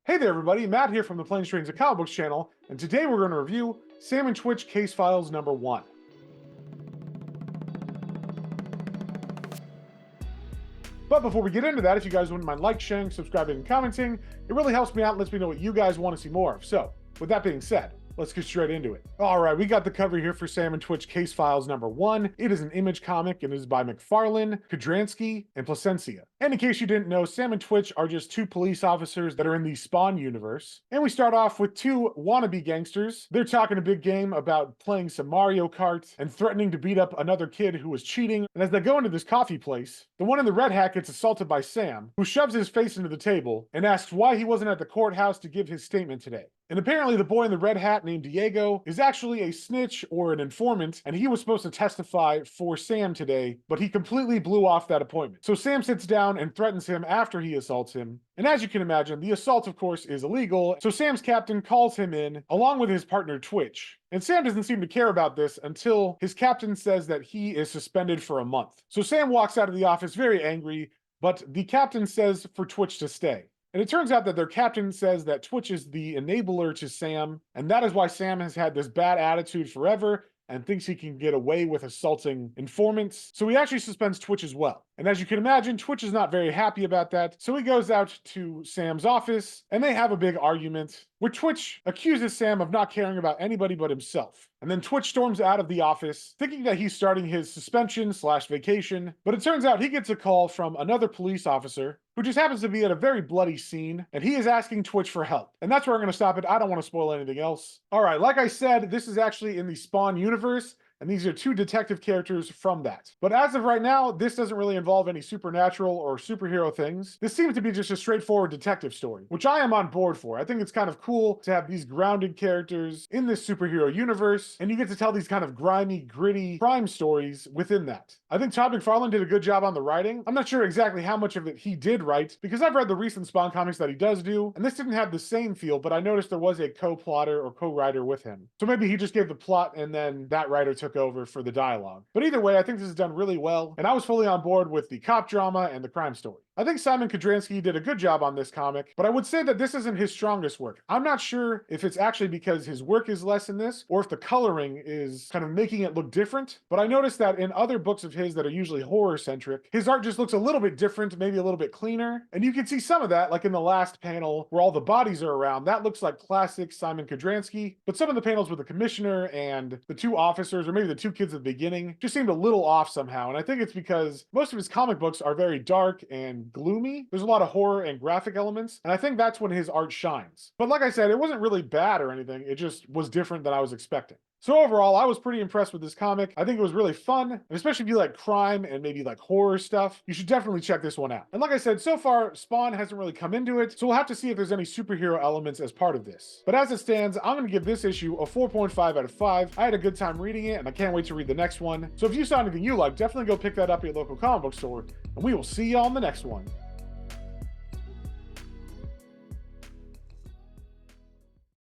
Hey there everybody, Matt here from the Planes, Trains, and Comic Books channel, and today we're going to review Sam and Twitch Casefiles number 1. But before we get into that, if you guys wouldn't mind sharing, subscribing, and commenting, it really helps me out and lets me know what you guys want to see more of. So, with that being said, let's get straight into it. Alright, we got the cover here for Sam and Twitch Casefiles number 1. It is an Image comic and it is by McFarlane, Kudransky, and Placencia. And in case you didn't know, Sam and Twitch are just two police officers that are in the Spawn universe. And we start off with two wannabe gangsters. They're talking a big game about playing some Mario Kart and threatening to beat up another kid who was cheating. And as they go into this coffee place, the one in the red hat gets assaulted by Sam, who shoves his face into the table and asks why he wasn't at the courthouse to give his statement today. And apparently the boy in the red hat named Diego is actually a snitch or an informant, and he was supposed to testify for Sam today, but he completely blew off that appointment. So Sam sits down and threatens him after he assaults him. And as you can imagine, the assault of course is illegal, so Sam's captain calls him in, along with his partner Twitch. And Sam doesn't seem to care about this until his captain says that he is suspended for a month. So Sam walks out of the office very angry, but the captain says for Twitch to stay. And it turns out that their captain says that Twitch is the enabler to Sam, and that is why Sam has had this bad attitude forever and thinks he can get away with assaulting informants. So he actually suspends Twitch as well. And as you can imagine, Twitch is not very happy about that. So he goes out to Sam's office and they have a big argument where Twitch accuses Sam of not caring about anybody but himself. And then Twitch storms out of the office thinking that he's starting his suspension/vacation. But it turns out he gets a call from another police officer who just happens to be at a very bloody scene, and he is asking Twitch for help. And that's where I'm going to stop it. I don't want to spoil anything else. All right, like I said, this is actually in the Spawn universe, and these are two detective characters from that. But as of right now, this doesn't really involve any supernatural or superhero things. This seems to be just a straightforward detective story, which I am on board for. I think it's kind of cool to have these grounded characters in this superhero universe, and you get to tell these kind of grimy, gritty crime stories within that. I think Todd McFarlane did a good job on the writing. I'm not sure exactly how much of it he did write, because I've read the recent Spawn comics that he does do, and this didn't have the same feel, but I noticed there was a co-plotter or co-writer with him. So maybe he just gave the plot and then that writer took over for the dialogue. But either way, I think this is done really well, and I was fully on board with the cop drama and the crime story. I think Simon Kudransky did a good job on this comic, but I would say that this isn't his strongest work. I'm not sure if it's actually because his work is less in this, or if the coloring is kind of making it look different, but I noticed that in other books of his that are usually horror-centric, his art just looks a little bit different, maybe a little bit cleaner, and you can see some of that, like in the last panel where all the bodies are around. That looks like classic Simon Kudransky, but some of the panels with the commissioner and the two officers, or maybe the two kids at the beginning, just seemed a little off somehow, and I think it's because most of his comic books are very dark and gloomy. There's a lot of horror and graphic elements, and I think that's when his art shines. But like I said, it wasn't really bad or anything, it just was different than I was expecting. So overall, I was pretty impressed with this comic. I think it was really fun, and especially if you like crime and maybe like horror stuff, you should definitely check this one out. And like I said, so far, Spawn hasn't really come into it, so we'll have to see if there's any superhero elements as part of this. But as it stands, I'm going to give this issue a 4.5 out of 5. I had a good time reading it, and I can't wait to read the next one. So if you saw anything you like, definitely go pick that up at your local comic book store, and we will see you on the next one.